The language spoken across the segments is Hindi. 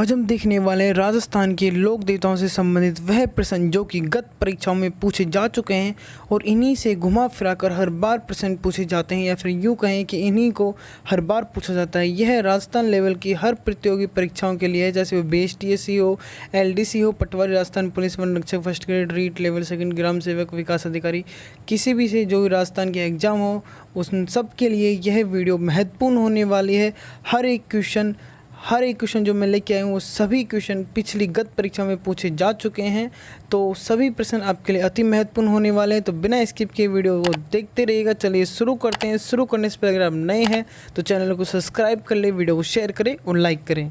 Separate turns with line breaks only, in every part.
आज हम देखने वाले हैं राजस्थान के लोक देवताओं से संबंधित वह प्रश्न जो कि गत परीक्षाओं में पूछे जा चुके हैं और इन्हीं से घुमा फिरा कर हर बार प्रश्न पूछे जाते हैं, या फिर यूँ कहें कि इन्हीं को हर बार पूछा जाता है। यह राजस्थान लेवल की हर प्रतियोगी परीक्षाओं के लिए है, जैसे वो BSTSC हो, LDC हो, पटवारी, राजस्थान पुलिस, वन रक्षक, first grade, REET level second, ग्राम सेवक, विकास अधिकारी, किसी भी से जो भी राजस्थान के एग्ज़ाम हो उन सब के लिए यह वीडियो महत्वपूर्ण होने वाली है। हर एक क्वेश्चन जो मैं लेके आया हूँ वो सभी क्वेश्चन पिछली गत परीक्षा में पूछे जा चुके हैं, तो सभी प्रश्न आपके लिए अति महत्वपूर्ण होने वाले हैं। तो बिना स्किप किए वीडियो को देखते रहिएगा। चलिए शुरू करते हैं। शुरू करने से पहले अगर आप नए हैं तो चैनल को सब्सक्राइब कर ले, वीडियो को शेयर करें और लाइक करें।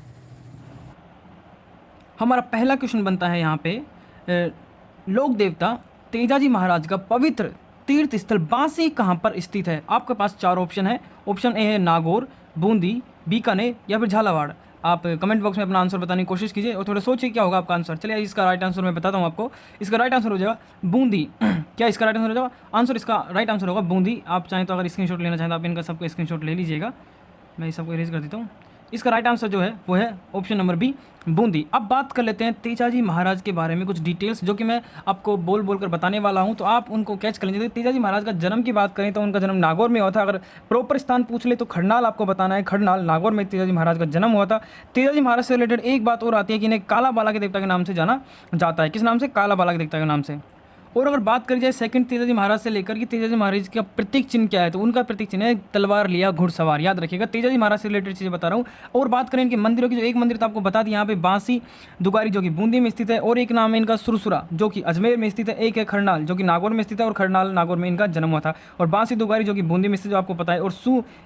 हमारा पहला क्वेश्चन बनता है यहाँ पे, लोक देवता तेजाजी महाराज का पवित्र तीर्थ स्थल बांसी कहाँ पर स्थित है? आपके पास चार ऑप्शन है। ऑप्शन ए है नागौर, बूंदी, बीकानेर या फिर झालावाड़। आप कमेंट बॉक्स में अपना आंसर बताने की कोशिश कीजिए और थोड़ा सोचिए क्या होगा आपका आंसर। चलिए इसका राइट आंसर मैं बताता हूँ आपको। इसका राइट आंसर हो जाएगा बूंदी। क्या इसका राइट आंसर हो जाएगा? आंसर इसका राइट आंसर होगा बूंदी। आप चाहें तो अगर स्क्रीनशॉट लेना चाहें तो आप इनका सबको स्क्रीनशॉट ले लीजिएगा। मैं इस सबको इरेज कर देता हूँ। इसका राइट आंसर जो है वो है ऑप्शन नंबर बी, बूंदी। अब बात कर लेते हैं तेजाजी महाराज के बारे में कुछ डिटेल्स जो कि मैं आपको बोल कर बताने वाला हूं, तो आप उनको कैच कर लीजिए। तेजाजी महाराज का जन्म की बात करें तो उनका जन्म नागौर में हुआ था। अगर प्रॉपर स्थान पूछ ले तो खड़नाल आपको बताना है। खड़नाल नागौर में तेजाजी महाराज का जन्म हुआ था। तेजाजी महाराज से रिलेटेड एक बात और आती है कि इन्हें काला बाला के देवता के नाम से जाना जाता है। किस नाम से? काला बाला के देवता के नाम से। और अगर बात करी जाए सेकंड तेजाजी महाराज से लेकर कि तेजाजी महाराज का प्रतीक चिन्ह क्या है, तो उनका प्रतीक चिन्ह है तलवार लिया घुड़सवार। याद रखिएगा, तेजाजी महाराज से रिलेटेड चीज़ें बता रहा हूँ। और बात करें इनके मंदिरों की, जो एक मंदिर तो आपको बता दी यहाँ पे बांसी दुगारी जो कि बूंदी में स्थित है, और एक नाम है इनका सुरसुरा जो कि अजमेर में स्थित है, एक है खड़नाल जो कि नागौर में स्थित है और खड़नाल नागौर में इनका जन्म हुआ था, और बांसी दुगारी जो कि बूंदी में स्थित जो आपको पता है, और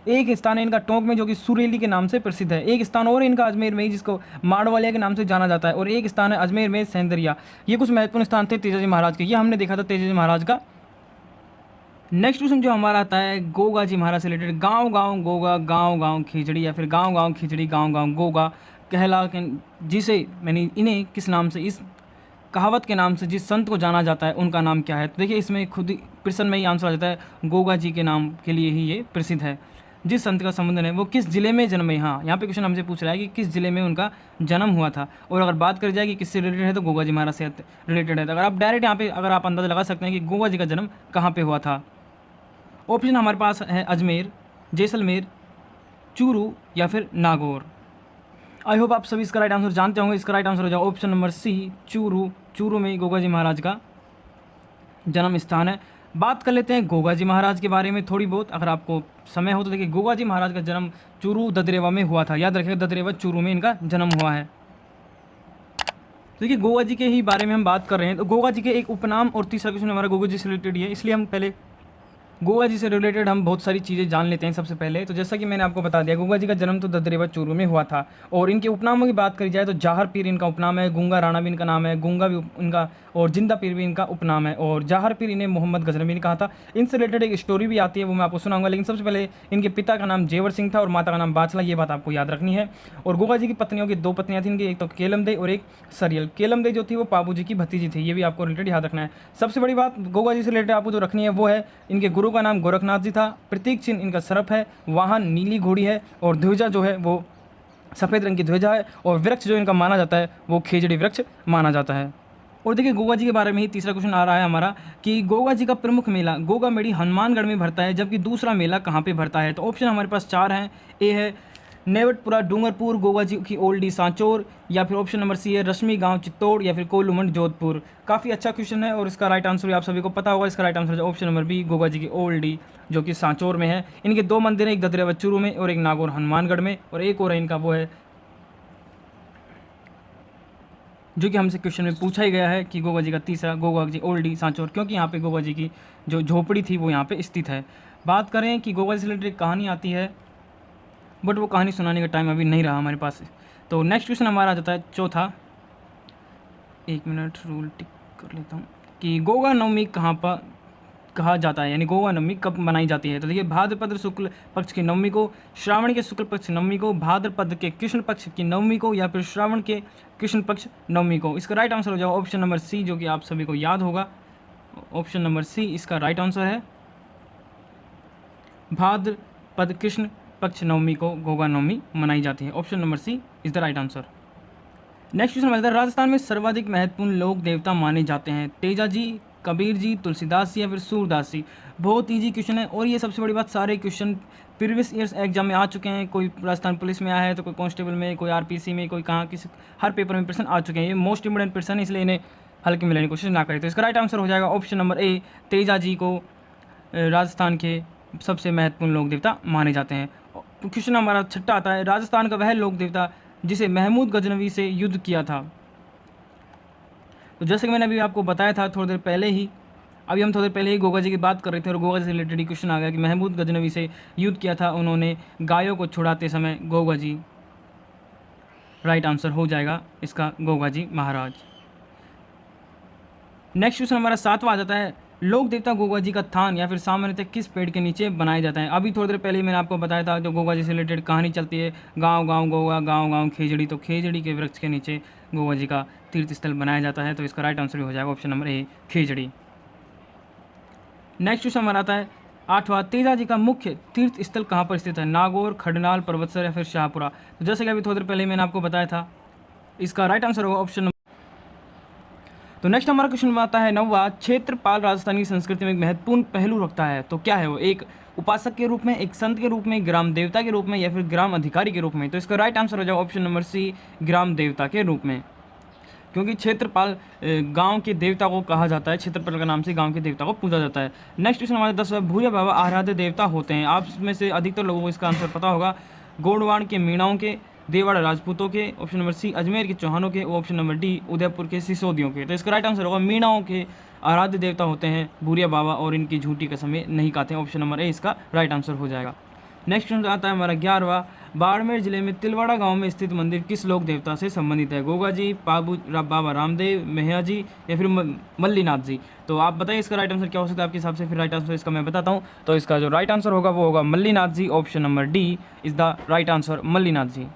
एक स्थान है इनका टोंक में जो कि सुरेली के नाम से प्रसिद्ध है। एक स्थान और इनका अजमेर में ही जिसको माड़वालिया के नाम से जाना जाता है, और एक स्थान है अजमेर में सेंदरिया। ये कुछ महत्वपूर्ण स्थान थे तेजाजी महाराज के, ये हमने देखा था तेजाजी महाराज का। नेक्स्ट क्वेश्चन जो हमारा आता है गोगा जी महाराज से रिलेटेड। गांव गांव गोगा, गांव गांव खिचड़ी, या फिर गांव गांव खिचड़ी, गांव गांव गोगा कहला के जिसे मैंने इन्हें किस नाम से, इस कहावत के नाम से जिस संत को जाना जाता है उनका नाम क्या है? तो देखिए इसमें खुद ही प्रश्न में ही आंसर आ जाता है, गोगा जी के नाम के लिए ही ये प्रसिद्ध है। जिस संत का संबंधन है वो किस जिले में जन्मे? हाँ, यहाँ पे क्वेश्चन हमसे पूछ रहा है कि किस जिले में उनका जन्म हुआ था। और अगर बात करी जाए कि किससे रिलेटेड है तो गोगा जी महाराज से रिलेटेड है। तो अगर आप डायरेक्ट यहाँ पे अगर आप अंदाजा लगा सकते हैं कि गोगा जी का जन्म कहाँ पे हुआ था। ऑप्शन हमारे पास है अजमेर, जैसलमेर, चूरू या फिर नागौर। आई होप आप सभी इसका राइट आंसर जानते होंगे। इसका राइट आंसर हो जाएगा option number C, Churu. Churu में गोगा जी महाराज का जन्म स्थान है। बात कर लेते हैं गोगा जी महाराज के बारे में थोड़ी बहुत, अगर आपको समय हो तो देखिए गोगा जी महाराज का जन्म चूरू ददरेवा में हुआ था। याद रखिएगा, ददरेवा चूरू में इनका जन्म हुआ है। देखिए गोगा जी के ही बारे में हम बात कर रहे हैं, तो गोगा जी के एक उपनाम और तीसरा क्वेश्चन हमारा गोगा जी से रिलेटेड ही है, इसलिए हम पहले गोगा जी से रिलेटेड हम बहुत सारी चीज़ें जान लेते हैं। सबसे पहले तो जैसा कि मैंने आपको बता दिया, गोगा जी का जन्म तो ददरेवा चूरू में हुआ था। और इनके उपनामों की बात करी जाए तो जाहर पीर इनका उपनाम है, गुंगा राणा भी इनका नाम है, गुंगा भी इनका, और जिंदा पीर भी इनका उपनाम है, और जाहर पीर इन्हें मोहम्मद गजनवी ने कहा था। इनसे रिलेटेड एक स्टोरी भी आती है, वो मैं आपको सुनाऊंगा। लेकिन सबसे पहले इनके पिता का नाम जेवर सिंह था और माता का नाम बाचला, ये बात आपको याद रखनी है। और गोगा जी की पत्नियों की दो पत्नियाँ थी इनकी, एक तो केलमदे और एक सरियल। केलमदे जो थी वो पाबू जी की भतीजी थी, ये भी आपको रिलेटेड याद रखना है। सबसे बड़ी बात गोगा जी से रिलेटेड आपको जो रखनी है वो है इनके गुरु का नाम गोरखनाथ जी था, प्रतीक चिन्ह इनका सर्प है, वाहन नीली घोड़ी है, और ध्वजा जो है वो सफ़ेद रंग की ध्वजा है, और वृक्ष जो इनका माना जाता है वो खेजड़ी वृक्ष माना जाता है। और देखिए गोगा जी के बारे में ही तीसरा क्वेश्चन आ रहा है हमारा कि गोगा जी का प्रमुख मेला गोगा मेड़ी हनुमानगढ़ में भरता है, जबकि दूसरा मेला कहाँ पे भरता है? तो ऑप्शन हमारे पास चार हैं। ए है नेवटपुरा डूंगरपुर गोगा जी की ओल्डी सांचौर, या फिर ऑप्शन नंबर सी है रश्मि गांव चित्तौड़, या फिर कोलूमंड जोधपुर। काफ़ी अच्छा क्वेश्चन है और इसका राइट आंसर भी आप सभी को पता होगा। इसका राइट आंसर है option number B, Goga ji की ओल्डी जो कि सांचौर में है। इनके दो मंदिर हैं, एक ददरेवा चूरू में और एक नागौर हनुमानगढ़ में, और एक और है इनका वो है जो कि हमसे क्वेश्चन में पूछा ही गया है कि गोगा जी का तीसरा, गोगा जी ओल्डी सांचौर, क्योंकि यहाँ पे गोगा जी की जो झोपड़ी थी वो यहाँ पे स्थित है। बात करें कि गोगा जी से रिलेटेड कहानी आती है, बट वो कहानी सुनाने का टाइम अभी नहीं रहा हमारे पास। तो नेक्स्ट क्वेश्चन हमारा आ जाता है चौथा, एक मिनट रूल टिक कर लेता हूँ, कि गोगा नवमी कहाँ पर कहा जाता है, यानी गोगा नवमी कब मनाई जाती है? तो देखिए भाद्रपद शुक्ल पक्ष की नवमी को, श्रावण के शुक्ल पक्ष नवमी को, भाद्रपद के कृष्ण पक्ष की नवमी को, या फिर श्रावण के कृष्ण पक्ष नवमी को। इसका राइट आंसर हो जाएगा ऑप्शन नंबर सी, जो कि आप सभी को याद होगा। ऑप्शन नंबर सी इसका राइट आंसर है, भाद्रपद कृष्ण पक्ष नवमी को गोगा नवमी मनाई जाती है। Option number C is the right answer. Next question हमारा राजस्थान में सर्वाधिक महत्वपूर्ण लोक देवता माने जाते हैं तेजा जी, कबीर जी, तुलसीदास जी या फिर सूरदास जी। बहुत ईजी क्वेश्चन है और ये सबसे बड़ी बात सारे क्वेश्चन प्रीवियस ईयर्स एग्जाम में आ चुके हैं। कोई राजस्थान पुलिस में आया है तो कोई कांस्टेबल में, कोई आरपीसी में, कोई कहाँ किसी हर पेपर में प्रश्न आ चुके हैं। ये मोस्ट इंपोर्टेंट प्रश्न है, इसलिए इन्हें हल्के में लेने की कोशिश ना करें। तो इसका राइट आंसर हो जाएगा ऑप्शन नंबर ए, तेजा जी को राजस्थान के सबसे महत्वपूर्ण लोक देवता माने जाते हैं। क्वेश्चन हमारा छठा आता है, राजस्थान का वह लोक देवता जिसे महमूद गजनवी से युद्ध किया था। तो जैसे कि मैंने अभी आपको बताया था थोड़ी देर पहले ही, अभी हम थोड़ी देर पहले ही गोगा जी की बात कर रहे थे और गोगा जी से रिलेटेड ही क्वेश्चन आ गया कि महमूद गजनवी से युद्ध किया था उन्होंने गायों को छुड़ाते समय। गोगा जी राइट आंसर हो जाएगा इसका, गोगा जी महाराज। नेक्स्ट क्वेश्चन हमारा सातवां आ जाता है, लोक देवता गोगा जी का थान या फिर सामान्यतः किस पेड़ के नीचे बनाया जाता है। अभी थोड़ी देर पहले ही मैंने आपको बताया था जो गोगा जी से रिलेटेड कहानी चलती है, गांव गांव गोगा, गांव गांव खेजड़ी। तो खेजड़ी के वृक्ष के नीचे गोगा जी का तीर्थ स्थल बनाया जाता है। तो इसका राइट आंसर हो जाएगा ऑप्शन नंबर ए, खेजड़ी। नेक्स्ट क्वेश्चन हमारा आता है आठवां, तेजा जी का मुख्य तीर्थ स्थल कहाँ पर स्थित है। नागौर, खडनाल, पर्वतसर या फिर शाहपुरा। तो जैसे कि अभी थोड़ी देर पहले मैंने आपको बताया था, इसका राइट आंसर होगा ऑप्शन। तो नेक्स्ट हमारा क्वेश्चन आता है नौवां, क्षेत्रपाल राजस्थान की संस्कृति में एक महत्वपूर्ण पहलू रखता है। तो क्या है वो, एक उपासक के रूप में, एक संत के रूप में, ग्राम देवता के रूप में या फिर ग्राम अधिकारी के रूप में। तो इसका राइट आंसर हो जाएगा ऑप्शन नंबर सी, ग्राम देवता के रूप में, क्योंकि क्षेत्रपाल गांव के देवता को कहा जाता है, क्षेत्रपाल के नाम से गांव के देवता को पूजा जाता है। नेक्स्ट क्वेश्चन हमारे 10वां, भूरिया बाबा आराध्य देवता होते हैं। आप में से अधिकतर लोगों को इसका आंसर पता होगा, गोंडवान के मीणाओं के, देवाड़ा राजपूतों के, ऑप्शन नंबर सी अजमेर के चौहानों के, ऑप्शन नंबर डी उदयपुर के सिसोदियों के। तो इसका राइट आंसर होगा मीणाओं के आराध्य देवता होते हैं भूरिया बाबा और इनकी झूठी कसम नहीं खाते हैं। ऑप्शन नंबर ए इसका राइट आंसर हो जाएगा। नेक्स्ट क्वेश्चन आता है हमारा 11वां, बाड़मेर जिले में तिलवाड़ा गांव में स्थित मंदिर किस लोक देवता से संबंधित है। गोगा जी, बाबा रामदेव, मेहया जी या फिर मल्लीनाथ जी। तो आप बताइए इसका राइट आंसर क्या हो सकता है आपके हिसाब से। फिर राइट आंसर इसका मैं बताता हूँ। तो इसका जो राइट आंसर होगा वो होगा Mallinath ji, option number D is the right answer, Mallinath ji.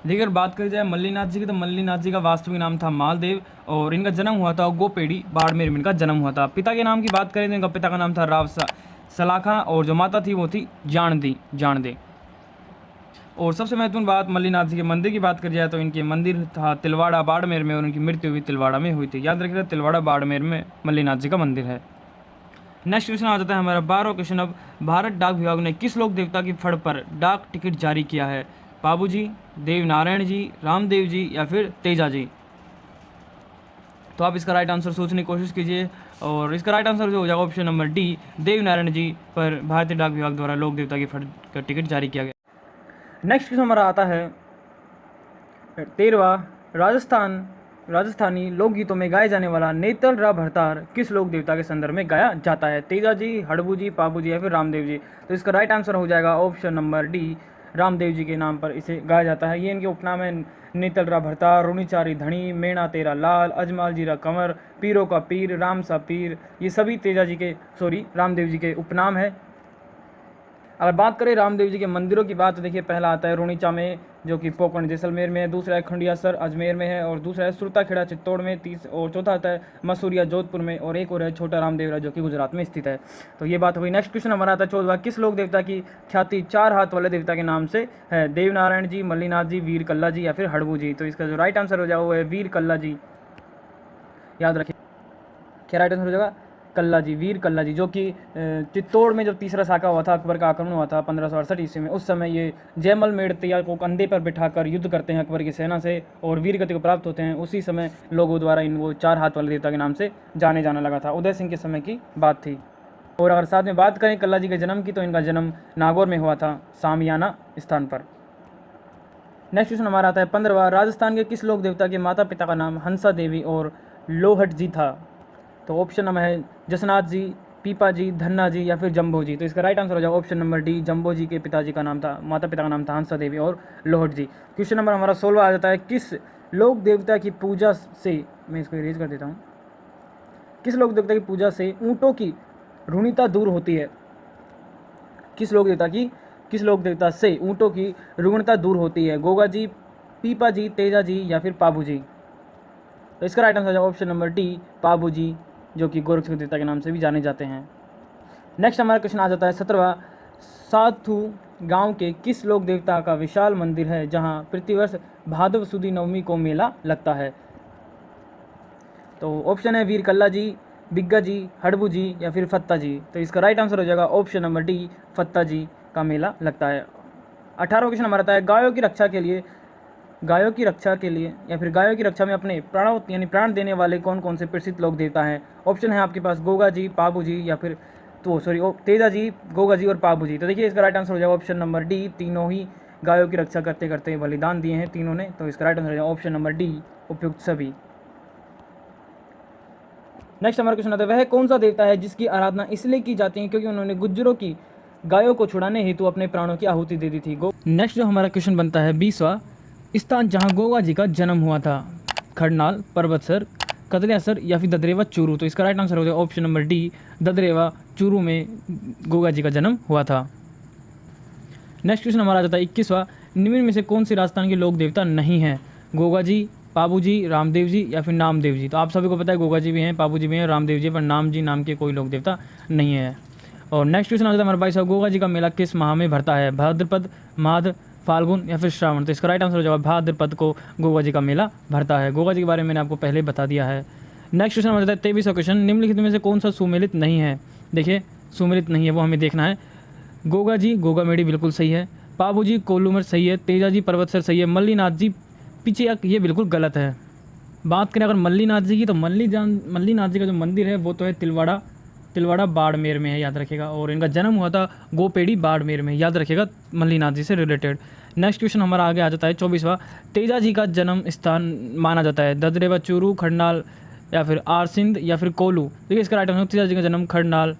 देखिए अगर बात करी जाए मल्लीनाथ जी की, तो मल्लीनाथ जी का वास्तविक नाम था मालदेव और इनका जन्म हुआ था गोपेड़ी, बाड़मेर में इनका जन्म हुआ था। पिता के नाम की बात करें तो इनका पिता का नाम था राव सलाखा और जो माता थी वो थी जानदे। और सबसे महत्वपूर्ण बात, मल्लीनाथ जी के मंदिर की बात करी जाए तो इनके मंदिर था तिलवाड़ा बाड़मेर में और उनकी मृत्यु हुई तिलवाड़ा में हुई थी। याद रखिएगा तिलवाड़ा बाड़मेर में मल्लीनाथ जी का मंदिर है। नेक्स्ट क्वेश्चन आ जाता है हमारा 12वां क्वेश्चन। अब भारत डाक विभाग ने किस लोक देवता की फड़ पर डाक टिकट जारी किया है। बाबू जी, देवनारायण जी, रामदेव जी या फिर तेजा जी। तो आप इसका राइट आंसर सोचने की कोशिश कीजिए और इसका राइट आंसर जो हो जाएगा ऑप्शन नंबर डी, देवनारायण जी पर भारतीय डाक विभाग द्वारा लोक देवता की फड़ का टिकट जारी किया गया। नेक्स्ट क्वेश्चन हमारा आता है 13वां, राजस्थानी लोकगीतों में गाए जाने वाला नेतल रा भरतार किस लोक देवता के संदर्भ में गाया जाता है। तेजा जी, हड़बू जी, पाबू जी या फिर रामदेव जी। तो इसका राइट आंसर हो जाएगा option number D, Ramdev ji के नाम पर इसे गाया जाता है। ये इनके उपनाम है, नेतल रा भरतार, रुणीचारी धनी, मेणा तेरा लाल, अजमाल जीरा कंवर, पीरों का पीर, राम सा पीर। ये सभी रामदेव जी के उपनाम है। अगर बात करें रामदेव जी के मंदिरों की बात, तो देखिए पहला आता है रुणीचा में जो कि पोकरण जैसलमेर में है, दूसरा है खंडियासर अजमेर में है और दूसरा है सुरताखेड़ा चित्तौड़ में, और चौथा आता है मसूरिया जोधपुर में और एक और है छोटा रामदेवरा जो कि गुजरात में स्थित है। तो ये बात हुई। नेक्स्ट क्वेश्चन हमारा आता है 14वां, किस लोक देवता की ख्याति 4 हाथ वाले देवता के नाम से है। देवनारायण जी, मल्लीनाथ जी, वीर कल्ला जी या फिर हड़बू जी। तो इसका जो राइट आंसर हो जाएगा वो है वीर कल्ला जी। याद रखिए क्या राइट आंसर हो जाएगा, कल्ला जी, वीर कल्ला जी, जो कि चित्तौड़ में जब तीसरा साका हुआ था, अकबर का आक्रमण हुआ था 1568 ईस्वी में, उस समय ये जयमल मेड़तिया को कंधे पर बिठाकर युद्ध करते हैं अकबर की सेना से और वीर गति को प्राप्त होते हैं। उसी समय लोगों द्वारा इनको 4 हाथ वाले देवता के नाम से जाने जाना लगा था। उदय सिंह के समय की बात थी। और अगर साथ में बात करें कल्ला जी के जन्म की, तो इनका जन्म नागौर में हुआ था, सामियाना स्थान पर। नेक्स्ट क्वेश्चन हमारा आता है 15वां, राजस्थान के किस लोक देवता के माता पिता का नाम हंसा देवी और लोहट जी था। तो ऑप्शन नंबर है जसनाथ जी, पीपा जी, धन्ना जी या फिर जम्बो जी। तो इसका राइट आंसर हो जाएगा ऑप्शन नंबर डी, जम्बो जी के पिताजी का नाम था, माता पिता का नाम था हंसा देवी और लोहट जी। क्वेश्चन नंबर हमारा 16वां आ जाता है, किस लोक देवता की पूजा से, मैं इसको इरेज कर देता हूँ, किस लोक देवता की पूजा से ऊँटों की ऋणिता दूर होती है। किस लोक देवता से ऊँटों की ऋणिता दूर होती है। गोगा जी, पीपा जी, तेजा जी या फिर पाबू जी। तो इसका राइट आंसर हो जाएगा ऑप्शन नंबर डी, पाबू जी, जो कि गोरक्ष देवता के नाम से भी जाने जाते हैं। नेक्स्ट हमारा क्वेश्चन आ जाता है 17वां, साधु गांव के किस लोक देवता का विशाल मंदिर है जहां प्रतिवर्ष भादव सुदी नवमी को मेला लगता है? तो ऑप्शन है वीर कल्ला जी, बिग्गा जी, हड़बू जी या फिर फत्ता जी। तो इसका राइट आंसर हो जाएगा ऑप्शन नंबर डी, फत्ता जी का मेला लगता है। 18वां क्वेश्चन हमारा आता है गायों की रक्षा के लिए या फिर गायों की रक्षा में अपने प्राणों यानी प्राण देने वाले कौन कौन से प्रसिद्ध लोक देवता हैं? ऑप्शन है आपके पास गोगा जी, पाबू जी या फिर तेजा जी, गोगा जी और पाबू जी। तो देखिए इसका राइट आंसर हो जाएगा ऑप्शन नंबर डी, तीनों ही गायों की रक्षा करते करते बलिदान दिए हैं तीनों ने। तो इसका राइट आंसर हो जाएगा ऑप्शन नंबर डी, उपयुक्त सभी। नेक्स्ट हमारा क्वेश्चन आता है वह कौन सा देवता है जिसकी आराधना इसलिए की जाती है क्योंकि उन्होंने गुज्जरों की गायों को छुड़ाने हेतु अपने प्राणों की आहुति दे दी थी। नेक्स्ट जो हमारा क्वेश्चन बनता है 20वां, स्थान जहां गोगा जी का जन्म हुआ था, खड़नाल, पर्वतसर, कदलियासर या फिर ददरेवा चूरू। तो इसका राइट आंसर हो जाएगा option number D, Dadrewa Churu में गोगा जी का जन्म हुआ था। नेक्स्ट क्वेश्चन हमारा आ जाता है 21वां, निम्न में से कौन सी राजस्थान के लोक देवता नहीं है? गोगा जी, पाबू जी, रामदेव जी या फिर नामदेव जी। तो आप सभी को पता है गोगा जी भी हैं, पाबू जी भी हैं, रामदेव जी, पर नाम के कोई लोक देवता नहीं है। और नेक्स्ट क्वेश्चन आ जाता है हमारे 22वां, गोगा जी का मेला किस माह में भरता है? भाद्रपद, माघ, फाल्गुन या फिर श्रावण। तो इसका राइट आंसर हो जाएगा भाद्रपद को गोगा जी का मेला भरता है। गोगा जी के बारे में मैंने आपको पहले बता दिया है। नेक्स्ट क्वेश्चन हमारा 23वां क्वेश्चन, निम्नलिखित में से कौन सा सुमेलित नहीं है? देखिए सुमेलित नहीं है वो हमें देखना है। गोगा जी गोगामेड़ी बिल्कुल सही है, पाबू जी कोल्लूमर सही है, तेजा जी पर्वतसर सही है, मल्लीनाथ जी पिचियक ये बिल्कुल गलत है। बात करें अगर मल्लीनाथ जी की तो मल्लीनाथ जी का जो मंदिर है वो तो है तिलवाड़ा बाड़मेर में है, याद रखिएगा। और इनका जन्म हुआ था गोपेड़ी बाड़मेर में, याद रखिएगा, मल्लीनाथ जी से रिलेटेड। नेक्स्ट क्वेश्चन हमारा आगे आ जाता है 24वां, तेजा जी का जन्म स्थान माना जाता है ददरेवा चूरू, खड़नाल या फिर आरसिंद या फिर कोलू। देखिए इसका राइट आंसर तेजा जी का जन्म खड़नाल,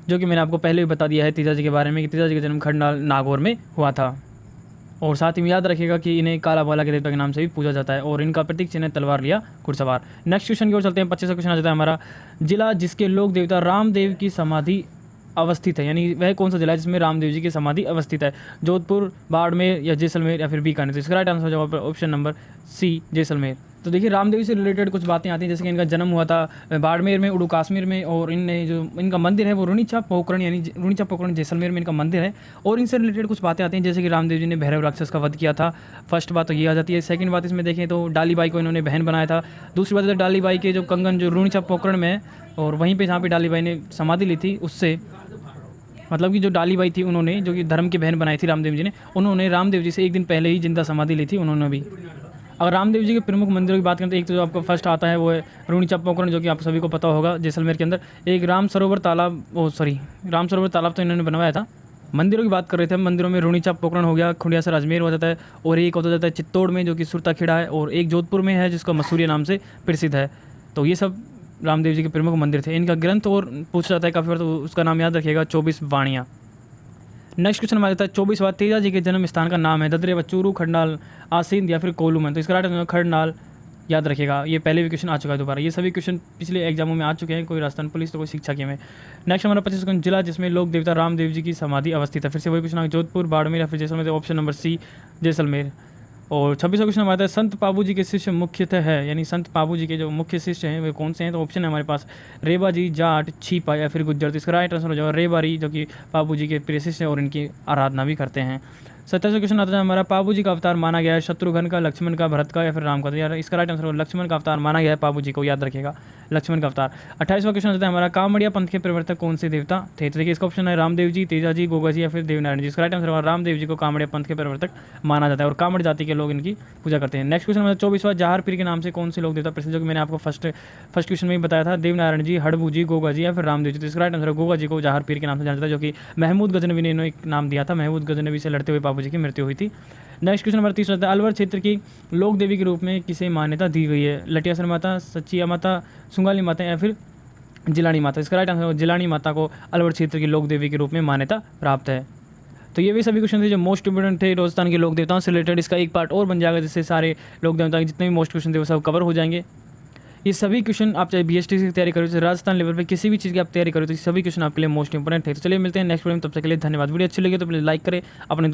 जो कि मैंने आपको पहले भी बता दिया है तेजा जी के बारे में कि तेजा जी का जन्म खड़नाल नागौर में हुआ था। और साथ ही में याद रखिएगा कि इन्हें काला बाला के देवता के नाम से भी पूजा जाता है और इनका प्रतीक चिन्ह तलवार लिया घुड़सवार। नेक्स्ट क्वेश्चन की ओर चलते हैं। 25वां क्वेश्चन आ जाता है हमारा, जिला जिसके लोक देवता रामदेव की समाधि अवस्थित है, यानी वह कौन सा जिला है जिसमें रामदेव जी की समाधि अवस्थित है? जोधपुर, बाड़मेर या जैसलमेर या फिर बीकानेर। तो इसका राइट आंसर हो जाएगा ऑप्शन नंबर सी, जैसलमेर। तो देखिए रामदेव से रिलेटेड कुछ बातें आती हैं, जैसे कि इनका जन्म हुआ था बाड़मेर में, उड़ू कश्मीर में, और इनने जो इनका मंदिर है वो रुणीचा पोखरण यानी रुणीचा पोखरण जैसलमेर में इनका मंदिर है। और इनसे रिलेटेड कुछ बातें आती हैं, जैसे कि रामदेव जी ने भैरव राक्षस का वध किया था। फर्स्ट बात तो ये आ जाती है। सेकंड बात इसमें देखें तो डालीबाई को इन्होंने बहन बनाया था। दूसरी बात है डालीबाई के जो कंगन जो रुणीचा पोखरण में है और वहीं पर जहाँ पर डालीबाई ने समाधि ली थी, उससे मतलब कि जो डालीबाई थी उन्होंने जो कि धर्म की बहन बनाई थी रामदेव जी ने, उन्होंने रामदेव जी से एक दिन पहले ही जिंदा समाधि ली थी उन्होंने भी। अगर रामदेव जी के प्रमुख मंदिरों की बात करें तो एक तो जो आपको फर्स्ट आता है वो है रुणीचा पोखरण, जो कि आप सभी को पता होगा जैसलमेर के अंदर। एक राम सरोवर तालाब तो इन्होंने बनवाया था। मंदिरों की बात कर रहे थे, मंदिरों में रुणीचा पोखरण हो गया, खुंडियासर अजमेर हो जाता है, और एक होता जाता है चित्तौड़ में जो कि सुरता खेड़ा है, और एक जोधपुर में है जिसका मसूरिया नाम से प्रसिद्ध है। तो ये सब रामदेव जी के प्रमुख मंदिर थे। इनका ग्रंथ और पूछा जाता है काफ़ी बार, तो उसका नाम याद रखिएगा 24 वाणियाँ। नेक्स्ट क्वेश्चन हमारा आता है 24वां, तेजा जी के जन्म स्थान का नाम है ददरेवा चूरू, खड़नाल, आसींद या फिर कोल्लूमन। तो इसका राइट आंसर खड़नाल, याद रखिएगा। ये पहले भी क्वेश्चन आ चुका है दोबारा, ये सभी क्वेश्चन पिछले एग्जामों में आ चुके हैं, कोई राजस्थान पुलिस तो कोई शिक्षा के में। नेक्स्ट हमारा 25वां क्वेश्चन, जिला जिसमें लोक देवता रामदेव जी की समाधि अवस्थित है। फिर से वही क्वेश्चन, जोधपुर, बाड़मेर या फिर Jaisalmer. Option number C, Jaisalmer. और 26वां क्वेश्चन हमारा है, संत पाबू जी के शिष्य मुख्यतः है, यानी संत पाबू जी के जो मुख्य शिष्य हैं वे कौन से हैं? तो ऑप्शन है हमारे पास रेबा जी, जाट, छीपा या फिर गुज्जर। तो इसका राइट आंसर हो जाएगा रेबारी, जो कि पाबू जी के प्रिय शिष्य हैं और इनकी आराधना भी करते हैं। 27वां क्वेश्चन आता है हमारा, पाबू जी का अवतार माना गया है शत्रुघ्न का, लक्ष्मण का, भरत का या फिर राम का। तो यार इसका राइट आंसर लक्ष्मण का अवतार माना गया है पाबू जी को, याद रखिएगा, लक्ष्मण का अवतार। 28वां क्वेश्चन आता है हमारा, कामड़िया पंथ के प्रवर्तक कौन से देवता थे? तो देखिए इसका ऑप्शन है रामदेव जी, तेजा जी, गोगा जी या फिर देवनारायण जी। इसका राइट आंसर होगा रामदेव जी को कामड़िया पंथ के प्रवर्तक माना जाता है और कामड़ जाति के लोग इनकी पूजा करते हैं। नेक्स्ट क्वेश्चन हमारा 24वां, जहार पीर के नाम से कौन से लोग देवता प्रसिद्ध, जो कि मैंने आपको फर्स्ट क्वेश्चन में ही बताया था, देवनारायण जी, हड़बू जी, गोगा जी या फिर रामदेव जी। तो इसका राइट आंसर गोगा जी को जहार पीर के नाम से जाना जाता है, जो कि महमूद गजनवी ने इन्होंने एक नाम दिया था, महमूद गजनवी से लड़ते हुए पाबू जी की मृत्यु हुई थी। नेक्स्ट क्वेश्चन नंबर 30 आता है, अलवर क्षेत्र की लोक देवी के रूप में किसे मान्यता दी गई है? लटियासर माता, सच्चिया माता, सुंगाली माता या फिर जिलानी माता। इसका राइट आंसर जिलानी माता को अलवर क्षेत्र की लोक देवी के रूप में मान्यता प्राप्त है। तो ये भी सभी क्वेश्चन थे जो मोस्ट इंपोर्टेंट थे राजस्थान के लोक देवताओं से रिलेटेड। इसका एक पार्ट और बन जाएगा जिससे सारे लोक देवताओं के जितने भी मोस्ट क्वेश्चन थे वो सब कवर हो जाएंगे। ये सभी क्वेश्चन आप चाहे BST की तैयारी करो, राजस्थान लेवल पे किसी भी चीज़ की आप तैयारी करो, तो सभी क्वेश्चन आपके लिए मोस्ट इंपोर्टेंट है। तो चलिए मिलते हैं नेक्स्ट वीडियो में, तब तक के लिए धन्यवाद। वीडियो अच्छी लगी तो प्लीज़ लाइक करें, अपने